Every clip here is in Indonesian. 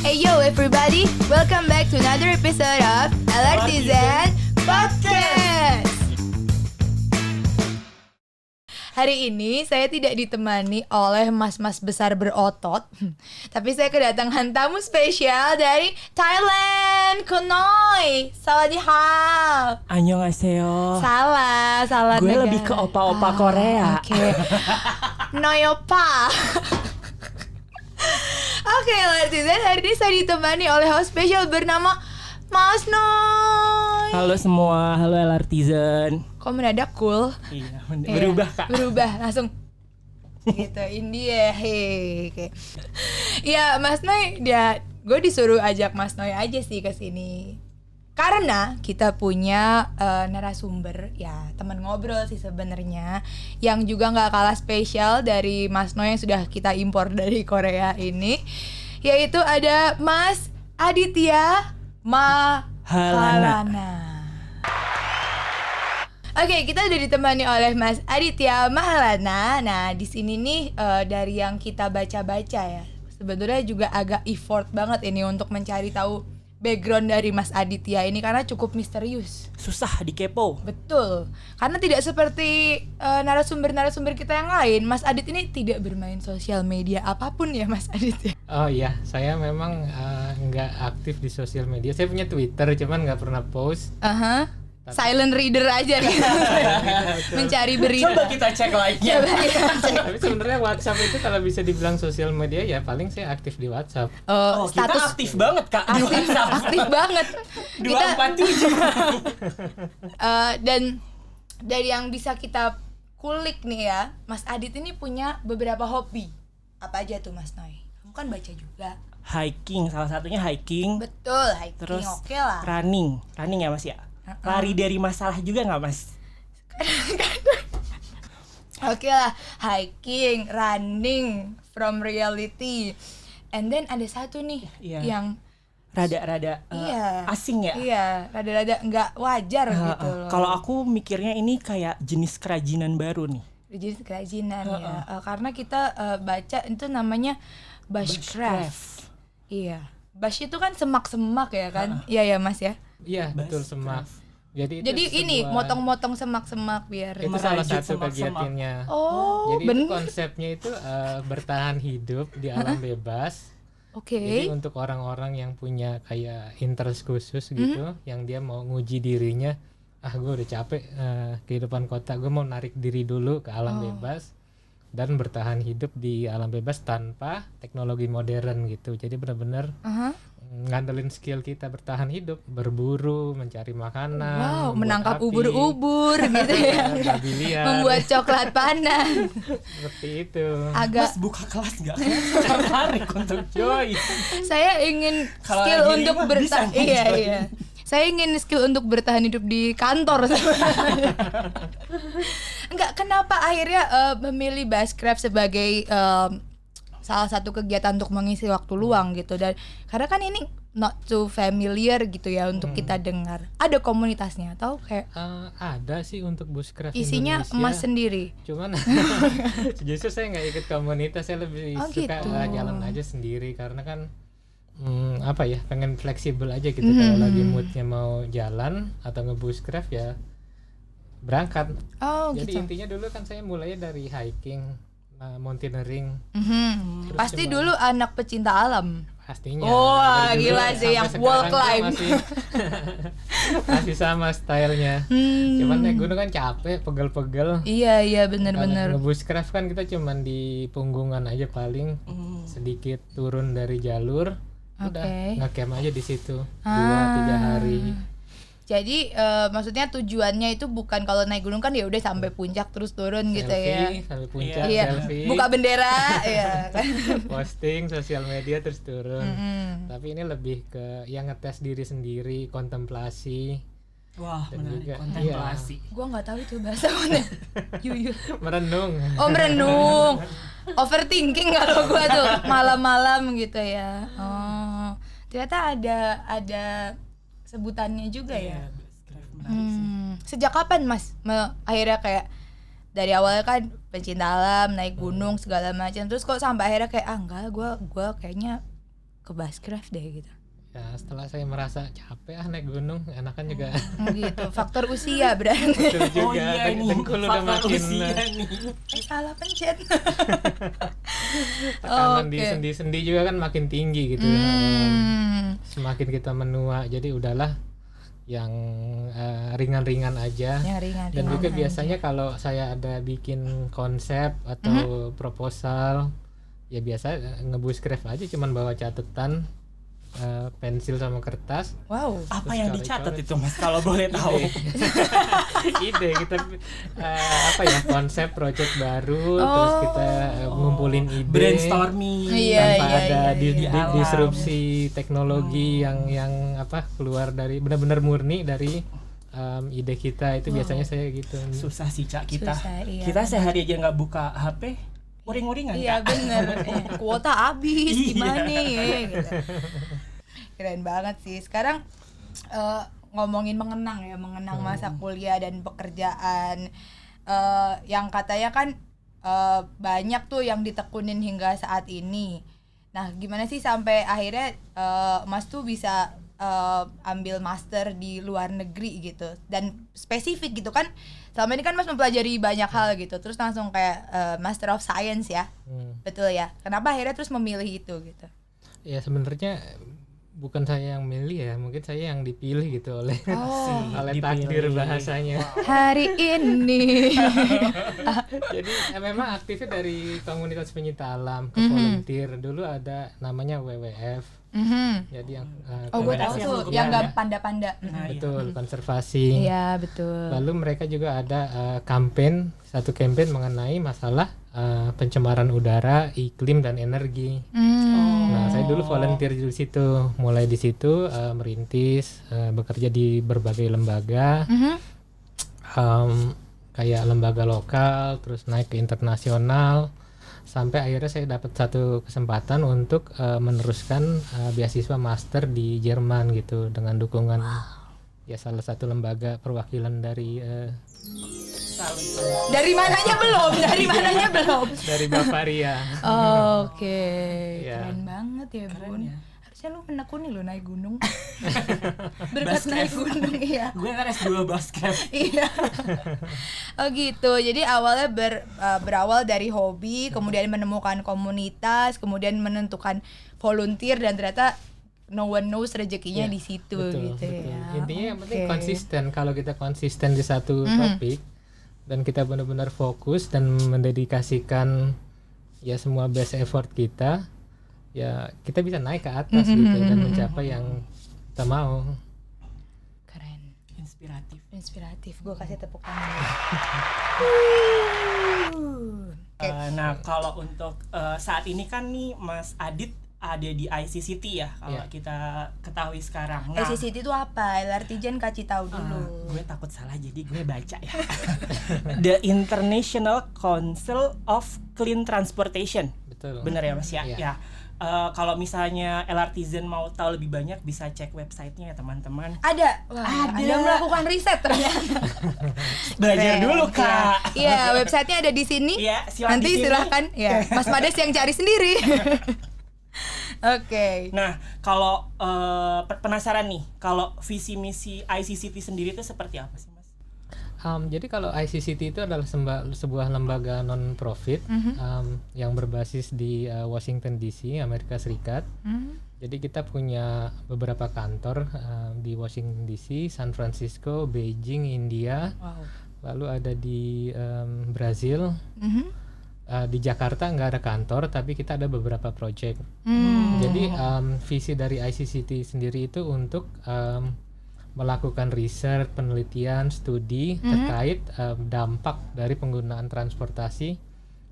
Hey yo everybody, welcome back to another episode of LRTZ Podcast. Hari ini saya tidak ditemani oleh mas-mas besar berotot, tapi saya kedatangan tamu spesial dari Thailand, Kunoy. Sawadee-hap. Annyeonghaseyo. Salah Gue negara. lebih ke opa-opa Korea. Oke. Noyopa. Oke, LRTZ, hari ini saya ditemani oleh host spesial bernama Mas Noy. Halo semua, halo LRTizen. Kok mendadak cool? Iya, Iya, berubah kak. Berubah langsung. Gitu, India. Oke. Ya, Mas Noy, gue disuruh ajak Mas Noy aja sih ke sini. Karena kita punya narasumber, ya teman ngobrol sih sebenarnya, yang juga nggak kalah spesial dari Mas Noy yang sudah kita impor dari Korea ini, yaitu ada Mas Aditya Mahalana. Oke, kita udah ditemani oleh Mas Aditya Mahalana. Nah, di sini nih dari yang kita baca-baca ya, sebenarnya juga agak effort banget ini untuk mencari tahu background dari Mas Aditya ini karena cukup misterius. Susah dikepo. Betul, karena tidak seperti narasumber-narasumber kita yang lain. Mas Adit ini tidak bermain sosial media apapun ya, Mas Aditya. Oh iya, saya memang nggak aktif di sosial media. Saya punya Twitter, cuman nggak pernah post. Silent reader aja nih. Mencari berita. Coba kita cek like-nya. Tapi sebenarnya WhatsApp itu kalau bisa dibilang sosial media ya paling saya aktif di WhatsApp. Oh, kita aktif banget kak di WhatsApp. Aktif banget. 247. Dan dari yang bisa kita kulik nih ya, Mas Adit ini punya beberapa hobi. Apa aja tuh Mas Noy? Kamu kan baca juga. Hiking, salah satunya hiking. Betul, hiking. Terus Oke lah. running ya mas ya. Lari dari masalah juga nggak mas? Oke lah, hiking, running from reality. And then ada satu nih yang rada-rada asing ya. Iya, rada-rada nggak wajar gitu loh. Kalau aku mikirnya ini kayak jenis kerajinan baru nih. Jenis kerajinan ya. Karena kita baca itu namanya bushcraft. Iya. Bush itu kan semak-semak ya kan? Iya ya Mas ya. Iya, betul, semak. Jadi ini motong-motong semak-semak biar itu salah merajut satu kegiatannya. Oh, Jadi itu konsepnya itu bertahan hidup di alam bebas. Oke. Jadi untuk orang-orang yang punya kayak interest khusus gitu, yang dia mau nguji dirinya, gue udah capek kehidupan kota, gue mau narik diri dulu ke alam bebas dan bertahan hidup di alam bebas tanpa teknologi modern gitu. Jadi benar-benar ngandelin skill kita bertahan hidup, berburu, mencari makanan, Wow, menangkap api, ubur-ubur gitu ya. babi liar, Membuat coklat panas. seperti itu. Agak Mas buka kelas nggak? Tertarik untuk join. saya ingin Kalau skill lagi untuk ribut bertahan. bisa Iya, join. iya. Saya ingin skill untuk bertahan hidup di kantor. Enggak, kenapa akhirnya memilih bushcraft sebagai salah satu kegiatan untuk mengisi waktu luang gitu, dan karena kan ini not too familiar gitu ya untuk kita dengar. Ada komunitasnya atau kayak Ada sih untuk bushcraft isinya Indonesia. emas sendiri? Cuman justru saya nggak ikut komunitas, saya lebih suka gitu. jalan aja sendiri karena kan pengen fleksibel aja gitu. Kalau lagi moodnya mau jalan atau nge-bushcraft ya berangkat. Jadi Gitu. intinya dulu kan saya mulainya dari hiking, mountaineering. Terus Pasti cuman- dulu anak pecinta alam. Pastinya. Wah, Dari dulu gila sih, sampai yang sekarang wall tuh climb. masih sama stylenya. Cuman naik gunung kan capek, pegel-pegel. Iya benar-benar. Kalau nge-bushcraft kan kita cuman di punggungan aja paling, sedikit turun dari jalur, udah nge-camp aja di situ 2-3 hari. Jadi maksudnya tujuannya itu bukan kalau naik gunung kan ya udah sampai puncak terus turun gitu ya. Sampai puncak, Iya, selfie, buka bendera ya kan. posting sosial media terus turun. Tapi ini lebih ke yang ngetes diri sendiri, kontemplasi. Wah, Dan menarik. juga, Kontemplasi. Gua nggak tahu itu bahasa mana. Yuyur. Merenung. Oh, merenung. Overthinking kalau gua tuh malam-malam gitu ya. Oh, ternyata ada sebutannya juga ya. Bushcraft menarik sih. Sejak kapan Mas akhirnya kayak dari awalnya kan pencinta alam, naik gunung segala macam, terus kok sampai akhirnya kayak enggak, gue kayaknya ke Buzzcraft deh gitu. Ya setelah saya merasa capek naik gunung, enakan juga Gitu, faktor usia berarti. betul juga. Oh iya nih, Dengkul udah faktor makin usia nih. Salah pencet. tekanan di Oke. sendi-sendi juga kan makin tinggi gitu. Semakin kita menua, jadi udahlah yang ringan-ringan aja. Yang ringan. Dan juga biasanya kalau saya ada bikin konsep atau proposal, ya biasa nge-Buzzcraft aja, cuman bawa catatan, pensil sama kertas. Wow. Apa Terus yang coret-coret. dicatat itu Mas kalau boleh tahu? Ide kita apa ya, konsep project baru, terus kita ngumpulin ide, Brainstorming. Iya, tanpa iya, ada iya, iya. Alam. disrupsi teknologi yang apa, keluar dari benar-benar murni dari ide kita. Itu biasanya saya gitu. Susah sih Cak kita. Susah, iya, Kita sehari aja nggak buka HP, uring-uringan Iya Kak. bener. Kuota habis Iya. gimana ya gitu. Keren banget sih. Sekarang ngomongin mengenang masa kuliah dan pekerjaan, yang katanya kan banyak tuh yang ditekunin hingga saat ini. Nah, gimana sih sampai akhirnya Mas tuh bisa ambil master di luar negeri gitu, dan spesifik gitu kan, selama ini kan Mas mempelajari banyak hal gitu, terus langsung kayak Master of Science ya, betul ya? Kenapa akhirnya terus memilih itu gitu? Ya sebenarnya bukan saya yang milih ya, mungkin saya yang dipilih gitu oleh oleh takdir bahasanya. Hari ini. Jadi memang aktifnya dari komunitas pencinta alam, ke volunteer. Dulu ada namanya WWF. Jadi yang Oh, gue tahu Komunitas tuh yang yang ya. nggak panda-panda. Nah, iya. betul, konservasi. Iya betul. Lalu mereka juga ada satu campaign mengenai masalah pencemaran udara, iklim dan energi. Nah, saya dulu volunteer di situ. Mulai di situ merintis, bekerja di berbagai lembaga, kayak lembaga lokal, terus naik ke internasional, sampai akhirnya saya dapat satu kesempatan untuk meneruskan beasiswa master di Jerman gitu, dengan dukungan ya salah satu lembaga perwakilan dari Dari mananya belum? Dari mananya belum? dari Bavaria. Oke, Ya. keren banget ya Bun. ya. Harusnya lu menekuni lu naik gunung. Berkat naik gunung, iya. Gue kan S2 basket. Iya. Oh gitu. Jadi awalnya berawal dari hobi, kemudian menemukan komunitas, kemudian menentukan volunteer, dan ternyata no one knows rezekinya Ya, di situ betul, gitu betul. ya. Intinya yang penting Oke. konsisten. Kalau kita konsisten di satu topik dan kita benar-benar fokus dan mendedikasikan ya semua best effort kita, ya kita bisa naik ke atas gitu dan mencapai yang kita mau. Keren. Inspiratif. Gue kasih tepuk tangan. Nah, kalau untuk saat ini kan nih Mas Adit ada di ICCT ya, kalau Iya. kita ketahui sekarang. Nah, SCCT itu apa? Lartijan kasih tahu dulu. gue takut salah jadi gue baca ya. The International Council of Clean Transportation. Betul. Bener ya Mas ya? Iya. Ya. Kalau misalnya LRTizen mau tahu lebih banyak bisa cek websitenya ya teman-teman. Ada. Wah, Ada. Anda melakukan riset ternyata. Belajar Keren. dulu Kak. Iya, websitenya ada di sini. Iya, silakan Nanti di sini. silahkan ya, Mas Mades yang cari sendiri. Oke. Nah, kalau penasaran nih, kalau visi misi ICCT sendiri itu seperti apa sih Mas? Jadi kalau ICCT itu adalah sebuah lembaga non-profit yang berbasis di Washington DC, Amerika Serikat. Jadi kita punya beberapa kantor di Washington DC, San Francisco, Beijing, India. Wow. Lalu ada di Brazil. Di Jakarta nggak ada kantor, tapi kita ada beberapa project. Jadi visi dari ICCT sendiri itu untuk melakukan riset, penelitian, studi terkait dampak dari penggunaan transportasi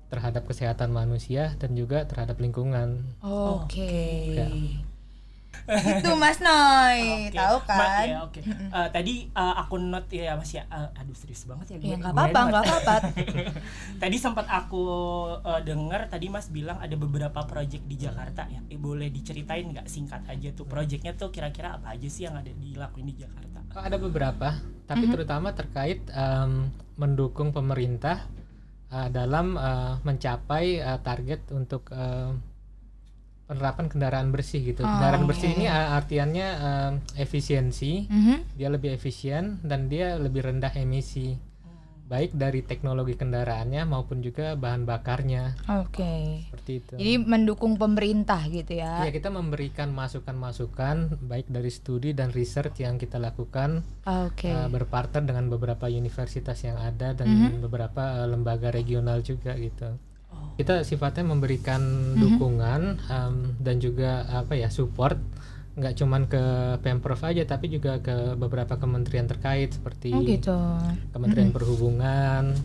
terhadap kesehatan manusia dan juga terhadap lingkungan. Oke. Ya. Itu Mas Noy, Oke. tahu kan? Ya, oke. Tadi aku note ya Mas ya. Aduh serius banget ya gue. Ya nggak gue apa-apa, note. nggak apa-apa. Tadi sempat aku dengar tadi Mas bilang ada beberapa project di Jakarta ya. Boleh diceritain nggak singkat aja tuh projectnya tuh kira-kira apa aja sih yang ada dilakuin di Jakarta? Ada beberapa, tapi terutama terkait mendukung pemerintah dalam mencapai target untuk penerapan kendaraan bersih gitu. Kendaraan bersih ini artiannya efisiensi, dia lebih efisien dan dia lebih rendah emisi, baik dari teknologi kendaraannya maupun juga bahan bakarnya. Oke. Seperti itu. Jadi mendukung pemerintah gitu ya. Ya, kita memberikan masukan-masukan baik dari studi dan research yang kita lakukan, Oke. berpartner dengan beberapa universitas yang ada dan beberapa lembaga regional juga gitu. Kita sifatnya memberikan dukungan dan juga support, nggak cuman ke Pemprov aja tapi juga ke beberapa kementerian terkait seperti gitu. Kementerian Perhubungan,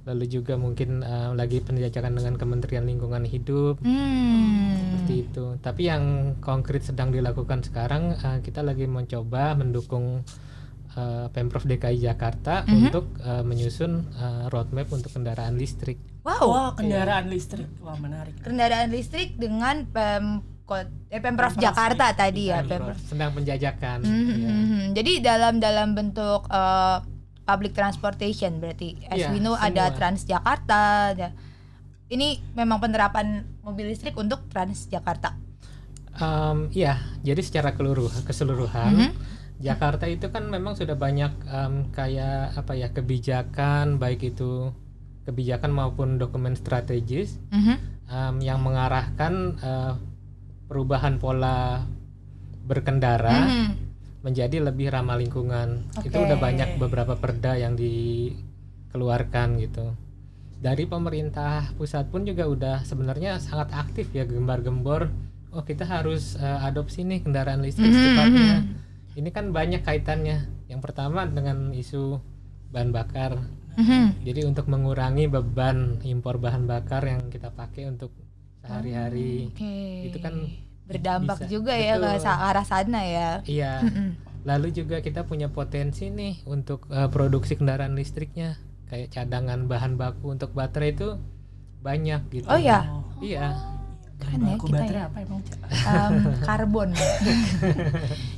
lalu juga mungkin lagi penjajakan dengan Kementerian Lingkungan Hidup, seperti itu. Tapi yang konkret sedang dilakukan sekarang, kita lagi mencoba mendukung Pemprov DKI Jakarta untuk menyusun roadmap untuk kendaraan listrik. Wow. Wah, kendaraan listrik. Wah, menarik. Kendaraan listrik dengan Pemprov Jakarta tadi ya, Pemprov sedang penjajakan. Jadi dalam bentuk public transportation berarti. As Iya, we know semua. ada Transjakarta. Ini memang penerapan mobil listrik untuk Transjakarta. Iya, jadi secara keseluruhan Jakarta itu kan memang sudah banyak kebijakan, baik itu kebijakan maupun dokumen strategis yang mengarahkan perubahan pola berkendara menjadi lebih ramah lingkungan. Itu udah banyak beberapa perda yang dikeluarkan gitu. Dari pemerintah pusat pun juga udah sebenarnya sangat aktif ya, gembar-gembor. Oh, kita harus adopsi nih kendaraan listrik secepatnya. Ini kan banyak kaitannya. Yang pertama dengan isu bahan bakar. Jadi untuk mengurangi beban impor bahan bakar yang kita pakai untuk sehari-hari, itu kan berdampak bisa, juga ya ke arah sana ya. Iya. Lalu juga kita punya potensi nih untuk produksi kendaraan listriknya, kayak cadangan bahan baku untuk baterai itu banyak gitu. Oh ya. Iya. Keren ya Baku kita baterai ya. apa emang? Karbon.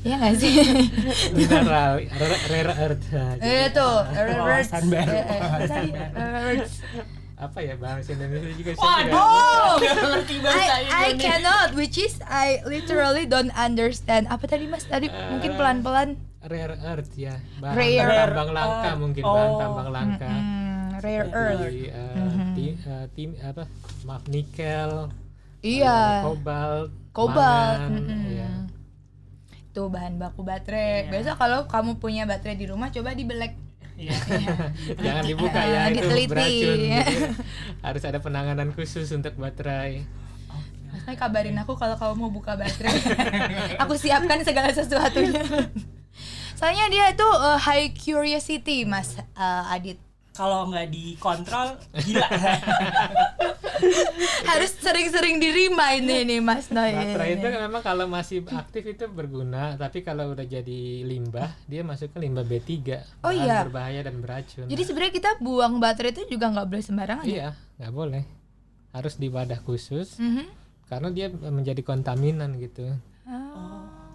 Iya nggak sih? Mineral, rare earth. Itu Wawasan baru. Apa ya bahasa Indonesia juga sih? Oh, Nggak ngerti bahasa I cannot, which is I literally don't understand. Apa tadi Mas? Tadi mungkin pelan-pelan. Rare earth ya, bahan Rare tambang langka mungkin, bahan tambang langka. Rare earth. Nikel, Iya. kobalt, ya. Itu bahan baku baterai. Biasa kalau kamu punya baterai di rumah coba dibelek. Iya. Jangan dibuka ya, itu Diteliti. beracun. Jadi harus ada penanganan khusus untuk baterai. Mas Mai kabarin aku kalau kamu mau buka baterai. Aku siapkan segala sesuatunya. Soalnya dia itu high curiosity Mas Adit. Kalau nggak dikontrol, gila. Harus sering-sering di-remind nih Mas Noy. Baterai itu kan memang kalau masih aktif itu berguna, tapi kalau udah jadi limbah, dia masuk ke limbah B3. Oh iya. Berbahaya dan beracun. Jadi sebenarnya kita buang baterai itu juga nggak boleh sembarangan ya? Iya, nggak boleh. Harus di wadah khusus, karena dia menjadi kontaminan gitu.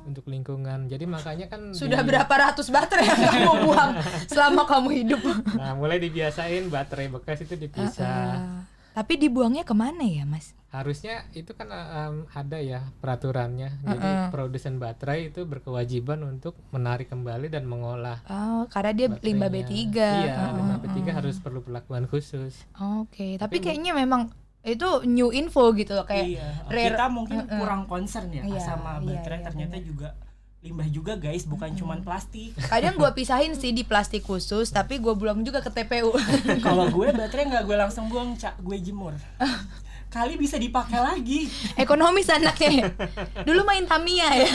Untuk lingkungan. Jadi makanya kan Sudah berapa ratus baterai yang kamu buang selama kamu hidup? Nah, mulai dibiasain baterai bekas itu dipisah. Tapi dibuangnya kemana ya Mas? Harusnya itu kan ada ya peraturannya. Jadi produsen baterai itu berkewajiban untuk menarik kembali dan mengolah. Oh, karena dia limbah B3. Iya, limbah B3 harus perlu perlakuan khusus. Oke, tapi kayaknya memang itu new info gitu loh, kayak rare. Kita mungkin kurang concern ya sama baterai, iya, ternyata juga limbah juga guys, bukan cuman plastik. Kadang gue pisahin sih di plastik khusus, tapi gue buang juga ke TPU. Kalau gue baterai nggak gue langsung buang, gue jemur. Kali bisa dipakai lagi. Ekonomis anaknya. Dulu main Tamiya ya.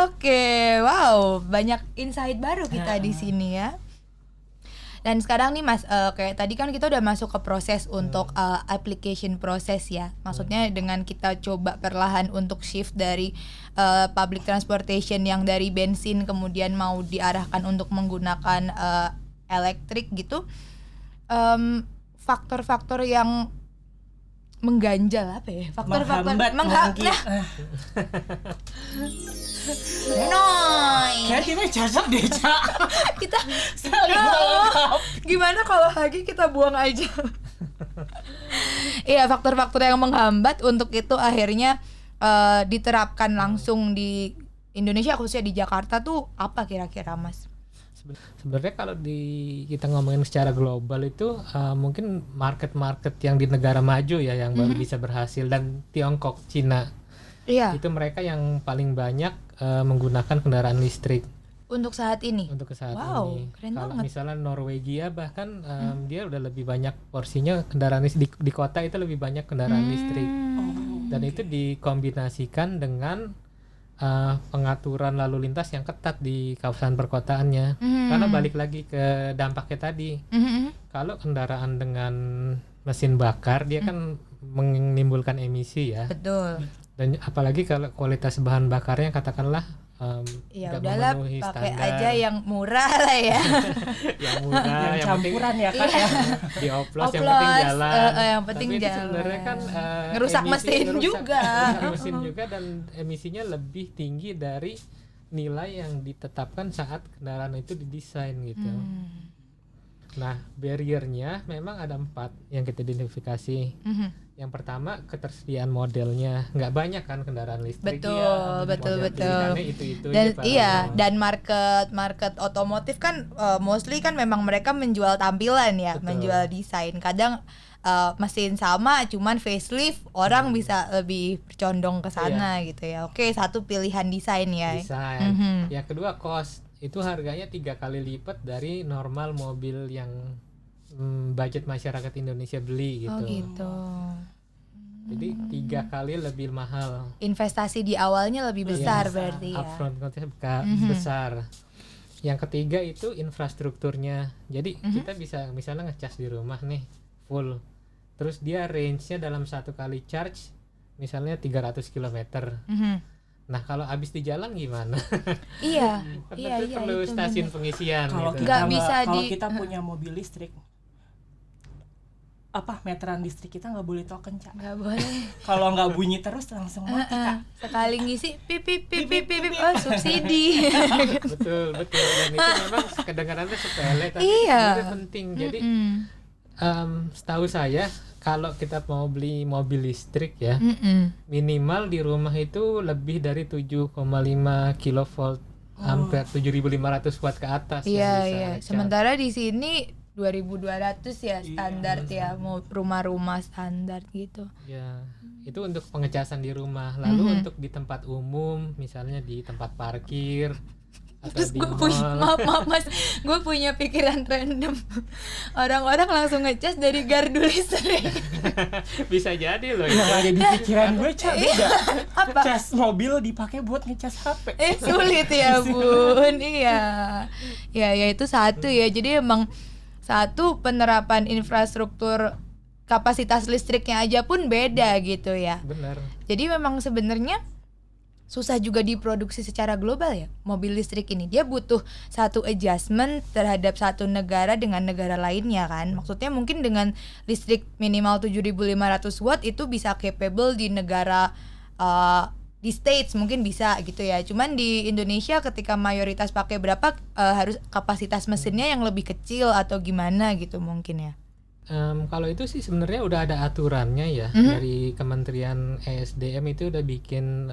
Oke, wow, banyak insight baru kita di sini ya. Dan sekarang nih Mas, kayak tadi kan kita udah masuk ke proses untuk application proses ya. Maksudnya dengan kita coba perlahan untuk shift dari public transportation yang dari bensin kemudian mau diarahkan untuk menggunakan elektrik gitu. Faktor-faktor yang mengganjal apa ya? Faktor-faktor mungkin. Noy. Kayak kita cocok deh, Cak. Kita Saling melengkapi. gimana kalau lagi kita buang aja? Iya, faktor-faktor yang menghambat untuk itu akhirnya diterapkan langsung di Indonesia, khususnya di Jakarta tuh apa kira-kira Mas? Sebenarnya kalau kita ngomongin secara global itu mungkin market-market yang di negara maju ya yang baru bisa berhasil, dan Tiongkok, Cina. Iya. Itu mereka yang paling banyak menggunakan kendaraan listrik Untuk saat ini. untuk saat Wow, ini. keren Kalau banget. misalnya Norwegia bahkan dia udah lebih banyak porsinya kendaraan listrik di kota, itu lebih banyak kendaraan listrik. Dan itu dikombinasikan dengan pengaturan lalu lintas yang ketat di kawasan perkotaannya. Karena balik lagi ke dampaknya tadi. Kalau kendaraan dengan mesin bakar dia kan menimbulkan emisi ya. Betul. Dan apalagi kalau kualitas bahan bakarnya katakanlah Ya nggak udahlah, memenuhi pakai standar. aja yang murah lah ya. yang murah, yang yang penting campuran ya kan ya. dioplos, yang penting Oplos, jalan. yang penting Tapi itu jalan. sebenarnya kan Ngerusak mesin juga. ngerusak mesin juga, dan emisinya lebih tinggi dari nilai yang ditetapkan saat kendaraan itu didesain gitu. Nah, barriernya memang ada 4 yang kita identifikasi. Yang pertama, ketersediaan modelnya nggak banyak kan kendaraan listrik. Betul, Iya, betul, model betul. pilihannya itu Dan aja, Pak. iya, dan market otomotif kan mostly kan memang mereka menjual tampilan ya, Betul. menjual desain. Kadang mesin sama, cuman facelift orang bisa lebih condong ke sana gitu ya. Oke, satu pilihan desain ya. Desain. Yang kedua, cost. Itu harganya 3 kali lipat dari normal mobil yang budget masyarakat Indonesia beli gitu. Oh gitu. Jadi 3 kali lebih mahal. Investasi di awalnya lebih besar Iya, berarti ya. Upfront cost-nya besar. Yang ketiga itu infrastrukturnya. Jadi kita bisa misalnya ngecas di rumah nih full. Terus dia range-nya dalam 1 kali charge misalnya 300 km. Nah, kalau habis di jalan gimana? Iya, Kan iya, itu iya. perlu itu stasiun bener. pengisian Kalau gitu. kita Nggak bisa kalau di- kita punya mobil listrik, apa meteran listrik kita nggak boleh token, Cak. Nggak boleh. Kalau nggak bunyi terus langsung mati, Kak. Sekali ngisi pip pip pip pip pip, pip. Oh, subsidi. betul dan itu memang kedengarannya sepele tapi Iya. sebenarnya penting. Jadi setahu saya kalau kita mau beli mobil listrik ya minimal di rumah itu lebih dari 7,5 kilovolt hampir 7.500 watt ke atas Iya, yang bisa iya. charge. Sementara di sini 2.200 ya standar ya, mau rumah-rumah standar gitu. Ya, itu untuk pengecasan di rumah. Lalu untuk di tempat umum, misalnya di tempat parkir atau Terus di gue punya, mall. maaf Mas, gue punya pikiran random. Orang-orang langsung ngecas dari gardu listrik. Bisa jadi loh Yang itu. ada di pikiran gue, Cak, beda. Apa? Cas mobil dipakai buat ngecas HP. Sulit ya bun, iya. Ya itu satu ya. Jadi emang satu, penerapan infrastruktur kapasitas listriknya aja pun beda gitu ya. Benar. Jadi memang sebenarnya susah juga diproduksi secara global ya mobil listrik ini. Dia butuh satu adjustment terhadap satu negara dengan negara lainnya kan. Maksudnya mungkin dengan listrik minimal 7.500 watt itu bisa capable di negara di States mungkin bisa gitu ya. Cuman di Indonesia ketika mayoritas pakai berapa harus kapasitas mesinnya yang lebih kecil atau gimana gitu mungkin ya. Kalau itu sih sebenarnya udah ada aturannya ya dari Kementerian ESDM itu udah bikin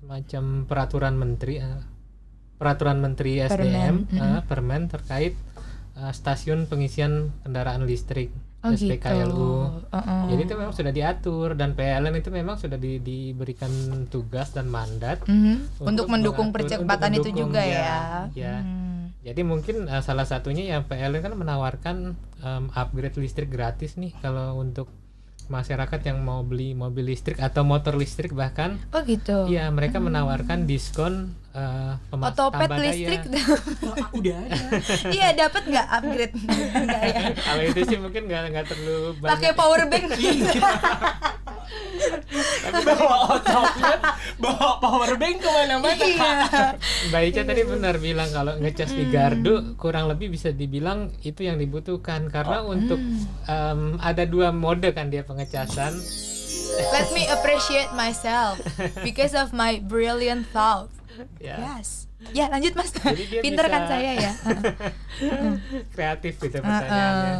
semacam peraturan menteri SDM permen terkait stasiun pengisian kendaraan listrik. SPKLU. Jadi itu memang sudah diatur dan PLN itu memang sudah diberikan tugas dan mandat Untuk mendukung mengatur, percepatan untuk itu mendukung, juga ya. Ya. Jadi mungkin salah satunya yang PLN kan menawarkan upgrade listrik gratis nih kalau untuk masyarakat yang mau beli mobil listrik atau motor listrik bahkan. Oh gitu. Iya, mereka menawarkan diskon Otopet tambah listrik. daya. Udah ada. Iya, dapat nggak upgrade? Nggak ya. Kalau itu sih mungkin nggak terlalu banyak. Pakai power bank. Bawa otopet, bawa power bank kemana-mana. Iya. Mbak Ica tadi benar bilang kalau ngecas di gardu kurang lebih bisa dibilang itu yang dibutuhkan karena untuk ada 2 mode kan dia pengecasan. Let me appreciate myself because of my brilliant thought. Ya. Yes. Ya lanjut Mas. Jadi dia Pinter bisa- kan saya ya. Kreatif gitu pertanyaannya.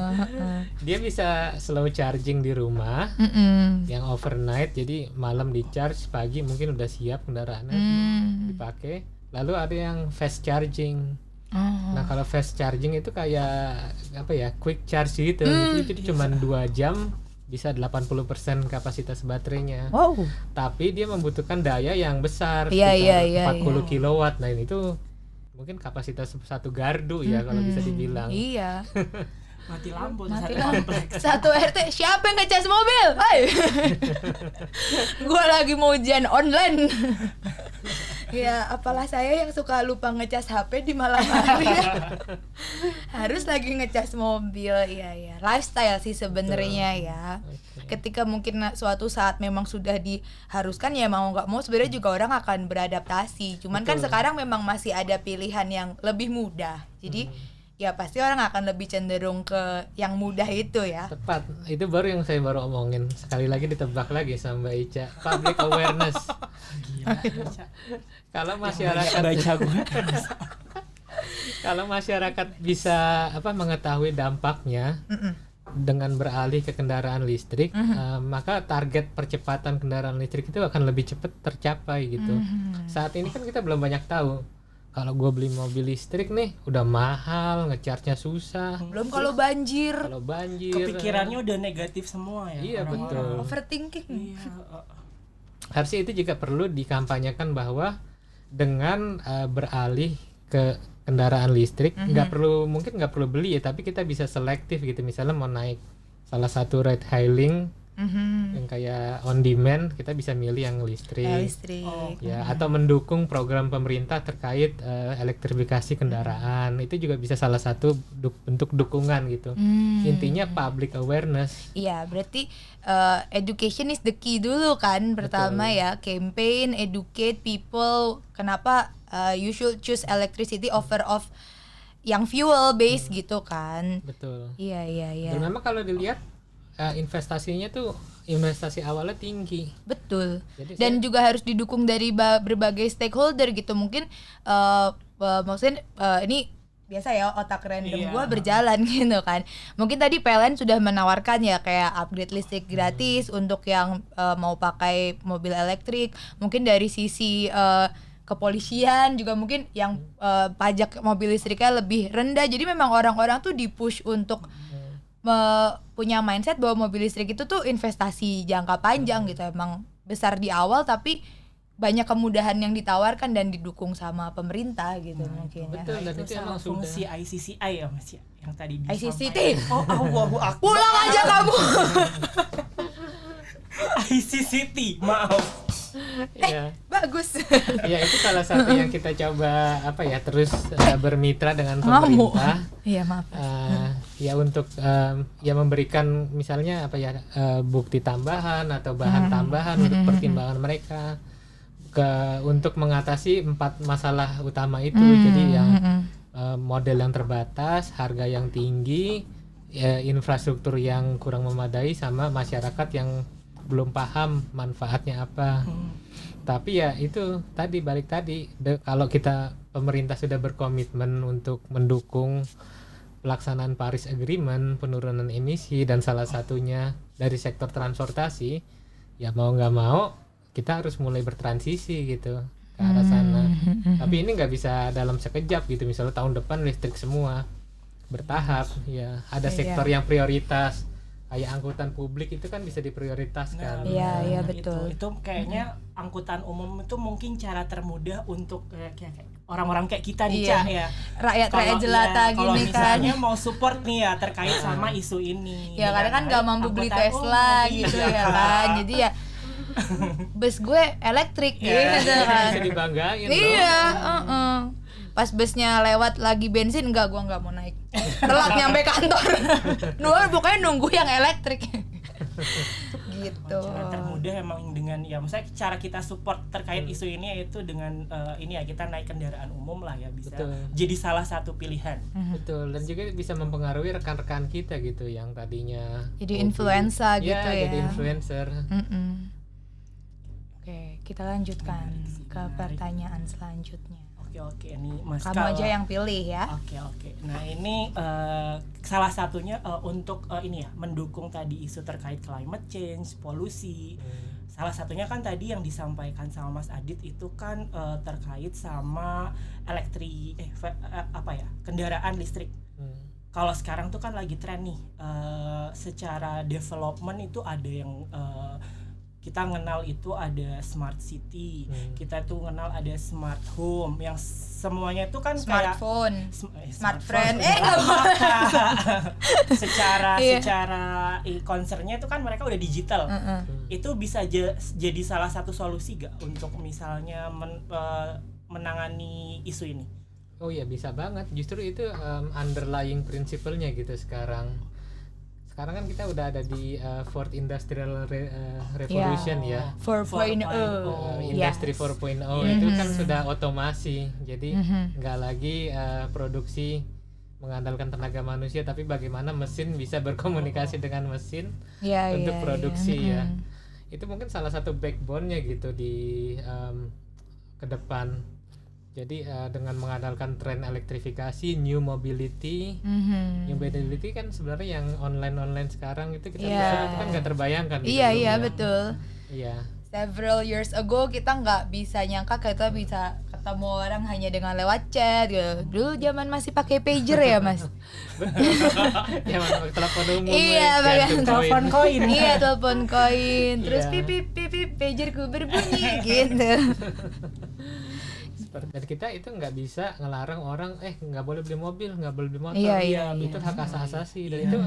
Dia bisa slow charging di rumah yang overnight, jadi malam di charge, pagi mungkin udah siap kendaraannya dipakai. Lalu ada yang fast charging. Nah kalau fast charging itu kayak apa ya, quick charge gitu. Jadi cuma 2 jam bisa 80% kapasitas baterainya. Wow. Tapi dia membutuhkan daya yang besar, Iya, sekitar iya, 40 kilowatt. Nah ini tuh mungkin kapasitas satu gardu ya kalau bisa dibilang. Iya. Mati lampu tuh Mati satu lampu. komplek. Satu RT, siapa yang ngecas mobil? Hai. Gua lagi mau ujian online. Ya, apalah saya yang suka lupa ngecas HP di malam hari. Harus lagi ngecas mobil. Iya. Lifestyle sih sebenarnya ya. Ketika mungkin suatu saat memang sudah diharuskan, ya mau nggak mau sebenarnya juga orang akan beradaptasi. Cuman kan sekarang memang masih ada pilihan yang lebih mudah. Jadi ya pasti orang akan lebih cenderung ke yang mudah itu ya. Tepat, itu baru yang saya baru omongin. Sekali lagi ditebak lagi sama Mbak Ica, public awareness. Gila, Ica. Kalau masyarakat baca gue. kalau masyarakat bisa mengetahui dampaknya dengan beralih ke kendaraan listrik, maka target percepatan kendaraan listrik itu akan lebih cepat tercapai gitu. Saat ini kan kita belum banyak tahu. Kalau gue beli mobil listrik nih udah mahal, ngecharge-nya susah. Belum kalau banjir, Kalau banjir, Kepikirannya udah negatif semua ya. Iya, orang-orang. betul. overthinking. Iya. harusnya itu juga perlu dikampanyekan bahwa dengan beralih ke kendaraan listrik mungkin nggak perlu beli ya, tapi kita bisa selektif gitu. Misalnya mau naik salah satu ride hailing yang kayak on demand, kita bisa milih yang listrik. Listrik. Ya, atau mendukung program pemerintah terkait elektrifikasi kendaraan, itu juga bisa salah satu bentuk dukungan gitu. Intinya public awareness. Iya, berarti education is the key dulu kan. Pertama ya, campaign, educate people. Kenapa you should choose electricity over of yang fuel based gitu kan. Betul. Iya. Dan memang kalau dilihat investasinya tuh investasi awalnya tinggi. Betul. Jadi Dan juga harus didukung dari berbagai stakeholder gitu. Mungkin maksudnya ini biasa ya, otak random gua berjalan gitu kan. Mungkin tadi PLN sudah menawarkan ya kayak upgrade listrik gratis untuk yang mau pakai mobil elektrik. Mungkin dari sisi kepolisian juga mungkin yang pajak mobil listriknya lebih rendah. Jadi memang orang-orang tuh di-push untuk punya mindset bahwa mobil listrik itu tuh investasi jangka panjang gitu. Emang besar di awal tapi banyak kemudahan yang ditawarkan dan didukung sama pemerintah gitu mungkin ya. betul, dan Itu itu sama emang fungsi sudah. ICCI ya Mas ya, yang tadi ICCT. Oh, Allahu Akbar. Pulang aja kamu. ICCT, maaf. Ya. Bagus. Ya, itu salah satu yang kita coba terus bermitra dengan Ngamuk. pemerintah. Iya, maaf. Ya untuk ya memberikan misalnya bukti tambahan atau bahan tambahan untuk pertimbangan mereka untuk mengatasi 4 masalah utama itu. Jadi yang model yang terbatas, harga yang tinggi, infrastruktur yang kurang memadai, sama masyarakat yang belum paham manfaatnya apa. Tapi ya itu tadi balik tadi, kalau kita pemerintah sudah berkomitmen untuk mendukung pelaksanaan Paris Agreement, penurunan emisi, dan salah satunya dari sektor transportasi, ya mau nggak mau kita harus mulai bertransisi gitu ke arah sana. Tapi ini nggak bisa dalam sekejap gitu. Misalnya tahun depan listrik semua, bertahap. Ya ada sektor yang prioritas. Kayak angkutan publik itu kan bisa diprioritaskan. Iya, betul. Itu kayaknya angkutan umum itu mungkin cara termudah untuk kayak orang-orang kayak kita nih, Ca, ya. Rakyat jelata Kalau gini kan. misalnya mau support nih ya terkait sama isu ini. Ya karena kan nggak mampu beli Angkutan Tesla umum, gitu iya. ya kan. Jadi ya bus gue elektrik gitu kan. Bisa dibanggain loh. Iya, pas busnya lewat lagi bensin, gua nggak mau naik. Telat nyampe kantor. Pokoknya nunggu yang elektrik. Gitu. Cara termudah emang dengan ya misalnya cara kita support terkait isu ini yaitu dengan ini ya kita naik kendaraan umum lah ya, bisa Betul. jadi salah satu pilihan. Betul, dan juga bisa mempengaruhi rekan-rekan kita gitu yang tadinya Jadi influenza gitu ya. jadi influencer. Oke, kita lanjutkan ke pertanyaan selanjutnya. Oke nih Mas. Kamu aja yang pilih ya. Oke. Nah ini salah satunya untuk ini ya mendukung tadi isu terkait climate change, polusi. Salah satunya kan tadi yang disampaikan sama Mas Adit itu kan terkait sama kendaraan listrik. Kalau sekarang tuh kan lagi tren nih, secara development itu ada yang kita kenal itu ada smart city, kita tuh kenal ada smart home, yang semuanya itu kan Smartphone, kayak smart friend, nggak secara Iya. concernnya itu kan mereka udah digital. Itu bisa jadi salah satu solusi gak untuk misalnya menangani isu ini? Oh iya bisa banget, justru itu underlying principle-nya gitu sekarang kan kita udah ada di Fourth Industrial Revolution ya. 4.0. Industri 4.0 itu kan sudah otomasi, jadi nggak lagi produksi mengandalkan tenaga manusia, tapi bagaimana mesin bisa berkomunikasi dengan mesin untuk produksi ya. Itu mungkin salah satu backbone-nya gitu di ke depan. Jadi dengan mengandalkan tren elektrifikasi, new mobility, new mobility kan sebenarnya yang online sekarang itu kita itu kan nggak terbayangkan. Gitu Iya betul. Iya. Several years ago kita nggak bisa nyangka kita bisa ketemu orang hanya dengan lewat chat gitu. Dulu zaman masih pakai pager ya Mas. Ya telepon umum. Iya, pakai telepon koin. Iya, telepon koin. Terus Iya. pip pagerku berbunyi gitu. Dan kita itu nggak bisa ngelarang orang nggak boleh beli mobil, nggak boleh beli motor. Iya. Itu hak asasi dan itu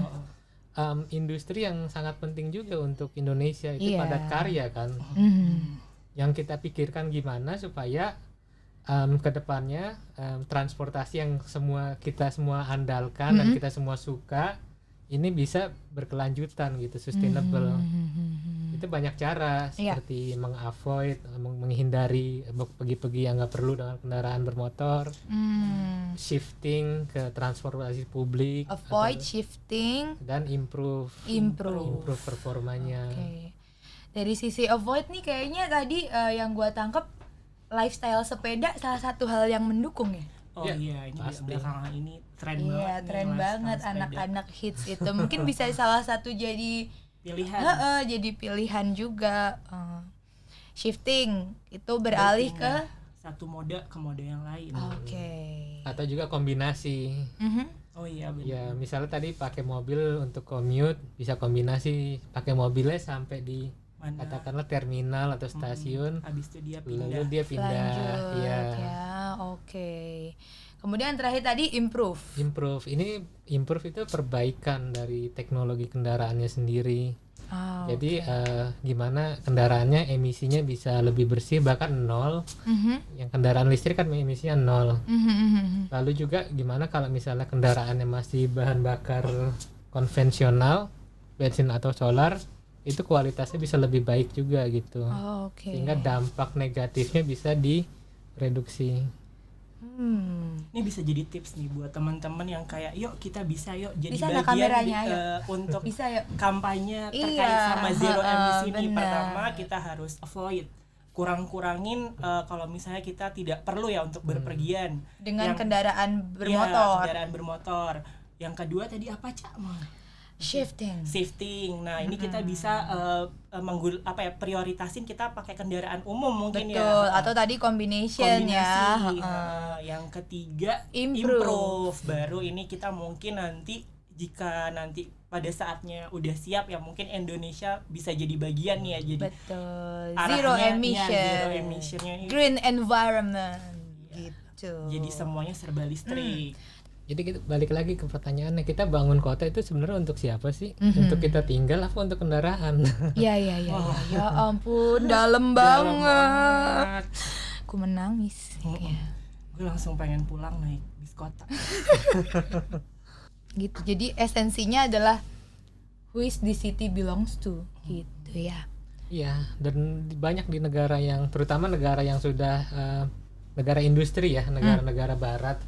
industri yang sangat penting juga untuk Indonesia, itu Iya. padat karya kan. Yang kita pikirkan gimana supaya ke depannya transportasi yang kita semua andalkan dan kita semua suka ini bisa berkelanjutan gitu, sustainable. Itu banyak cara seperti mengavoid, menghindari pergi-pergi yang nggak perlu dengan kendaraan bermotor, shifting ke transportasi publik, Avoid shifting, dan improve performanya. Oke. Dari sisi avoid nih kayaknya tadi yang gua tangkep lifestyle sepeda salah satu hal yang mendukung ya. Oh iya, ini pasti. belakangan ini tren banget. Iya, tren nih, banget sepeda. anak-anak hits itu. Mungkin bisa salah satu jadi Pilihan. jadi pilihan juga. Shifting itu beralih ke Satu mode ke mode yang lain. oke. Atau juga kombinasi. Oh iya benar. Ya, misalnya tadi pakai mobil untuk commute, bisa kombinasi pakai mobilnya sampai di Mana? katakanlah terminal atau stasiun, Habis itu dia pindah. lalu dia pindah. Lanjut Iya. ya, oke. Kemudian terakhir tadi improve. Improve itu perbaikan dari teknologi kendaraannya sendiri. Jadi gimana kendaraannya emisinya bisa lebih bersih, bahkan nol. Yang kendaraan listrik kan emisinya nol. Lalu juga gimana kalau misalnya kendaraannya masih bahan bakar konvensional, bensin atau solar, itu kualitasnya bisa lebih baik juga gitu. Oke. Sehingga dampak negatifnya bisa direduksi. Ini bisa jadi tips nih buat teman-teman yang kayak yuk kita bisa jadi Bisa ada bagian kameranya, ayo. untuk Bisa ya. kampanye terkait Iya, sama zero emisi nih. benar. Pertama kita harus avoid, kurangin kalau misalnya kita tidak perlu ya untuk berpergian Dengan Yang- kendaraan Iya, bermotor. kendaraan bermotor. Yang kedua tadi apa Cak? Shifting. Nah, ini kita bisa prioritasin kita pakai kendaraan umum mungkin Betul. ya. Atau tadi combination ya. Yang ketiga Improve. Baru ini kita mungkin nanti jika nanti pada saatnya udah siap ya mungkin Indonesia bisa jadi bagian nih ya, jadi Betul. arahnya, Zero ya, emission. zero emissionnya ini. Green environment. Gitu. Jadi semuanya serba listrik. Jadi kita balik lagi ke pertanyaannya, kita bangun kota itu sebenarnya untuk siapa sih? Untuk kita tinggal apa untuk kendaraan? Ya. Ya ampun, dalam banget. Aku menangis. Ya. Gue langsung pengen pulang naik bis kota. Gitu. Jadi esensinya adalah who is the city belongs to, gitu ya. Iya, dan banyak di negara yang, terutama negara yang sudah negara industri ya, negara-negara barat,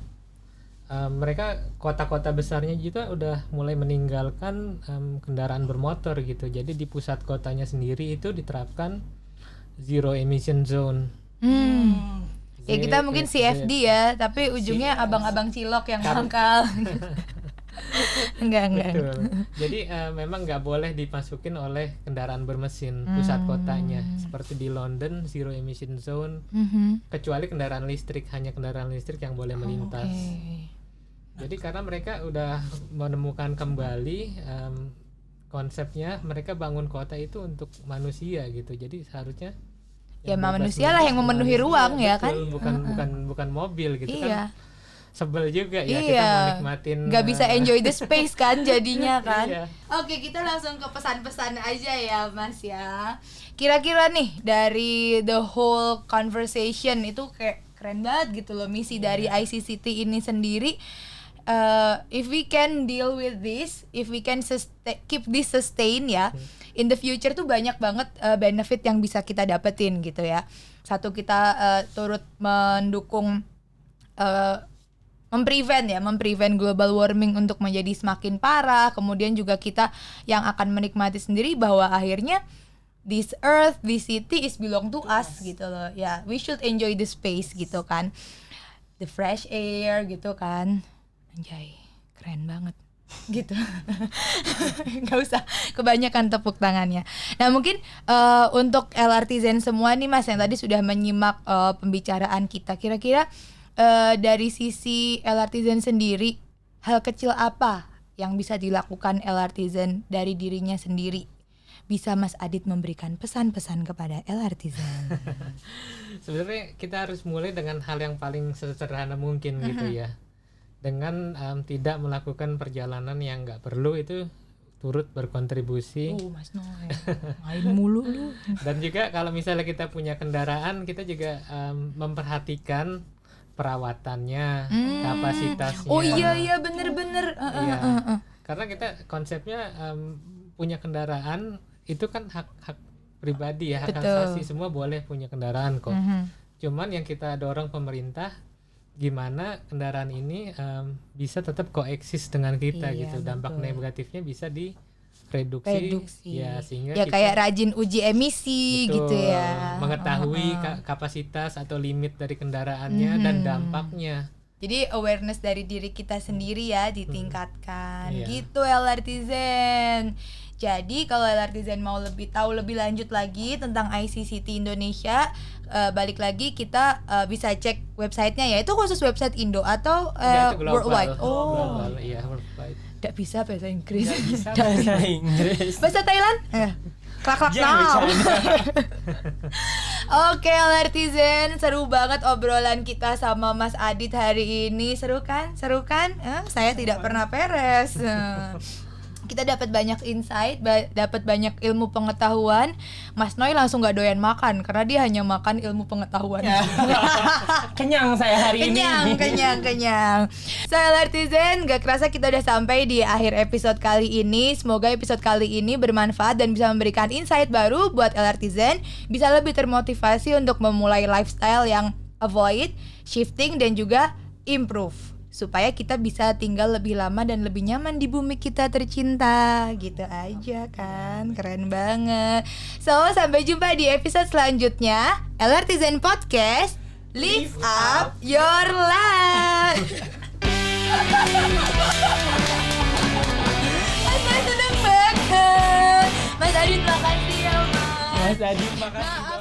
mereka kota-kota besarnya juga udah mulai meninggalkan kendaraan bermotor gitu. Jadi di pusat kotanya sendiri itu diterapkan zero emission zone. Ya kita mungkin CFD ya, tapi ujungnya abang-abang cilok yang mangkal. Enggak. Betul. Jadi memang nggak boleh dimasukin oleh kendaraan bermesin pusat kotanya. Seperti di London zero emission zone, kecuali kendaraan listrik, hanya kendaraan listrik yang boleh melintas. Jadi karena mereka udah menemukan kembali konsepnya, mereka bangun kota itu untuk manusia gitu. Jadi seharusnya ya manusia lah yang memenuhi ruang ya kan. Bukan mobil gitu iya. kan. Sebel juga ya kita menikmatin. Gak bisa enjoy the space kan jadinya kan. Iya. Oke, kita langsung ke pesan-pesan aja ya Mas ya. Kira-kira nih dari the whole conversation itu kayak keren banget gitu loh misi dari ICCT ini sendiri. If we can deal with this, if we can keep this sustain ya, in the future tuh banyak banget benefit yang bisa kita dapetin gitu ya. Satu, kita turut mendukung memprevent global warming untuk menjadi semakin parah. Kemudian juga kita yang akan menikmati sendiri bahwa akhirnya this earth, this city is belong to us gitu loh. Ya, we should enjoy the space gitu kan. The fresh air gitu kan. Anjay, keren banget gitu. Gak usah kebanyakan tepuk tangannya. Nah mungkin untuk LRTzen semua nih Mas yang tadi sudah menyimak pembicaraan kita, kira-kira dari sisi LRTzen sendiri, hal kecil apa yang bisa dilakukan LRTzen dari dirinya sendiri? Bisa Mas Adit memberikan pesan-pesan kepada LRTzen? Sebenarnya kita harus mulai dengan hal yang paling sederhana mungkin gitu ya. Dengan tidak melakukan perjalanan yang nggak perlu, itu turut berkontribusi. Mas Noe, main mulu lu. Dan juga kalau misalnya kita punya kendaraan, kita juga memperhatikan perawatannya, kapasitasnya. Oh iya bener-bener. Karena kita konsepnya punya kendaraan itu kan hak pribadi ya, hak asasi, semua boleh punya kendaraan kok. Cuman yang kita dorong pemerintah, gimana kendaraan ini bisa tetap koeksis dengan kita gitu. Dampak negatifnya bisa direduksi ya, sehingga ya kayak rajin uji emisi gitu ya, mengetahui kapasitas atau limit dari kendaraannya dan dampaknya. Jadi awareness dari diri kita sendiri ya ditingkatkan gitu LRTzen. Jadi kalau LRTzen mau tahu lebih lanjut lagi tentang ICCT Indonesia, balik lagi kita bisa cek websitenya ya. Itu khusus website Indo atau worldwide? Global, iya worldwide. Nggak bisa bahasa Inggris. Nggak bisa bahasa Inggris. Bahasa Thailand? Klak now. Oke LRTzen, seru banget obrolan kita sama Mas Adit hari ini. Seru kan? Saya tidak pernah peres. Kita dapat banyak insight, dapat banyak ilmu pengetahuan. Mas Noy langsung gak doyan makan karena dia hanya makan ilmu pengetahuan. Kenyang saya hari ini. Kenyang. So LRTzen, gak kerasa kita udah sampai di akhir episode kali ini. Semoga episode kali ini bermanfaat dan bisa memberikan insight baru buat LRTzen, bisa lebih termotivasi untuk memulai lifestyle yang avoid, shifting, dan juga improve, supaya kita bisa tinggal lebih lama dan lebih nyaman di bumi kita tercinta. Gitu aja kan, keren banget. So, sampai jumpa di episode selanjutnya LRTzen Podcast, Live Up Your Life. Mas seneng banget. Mas Adit makasih ya Mas. Mas Adit makasih.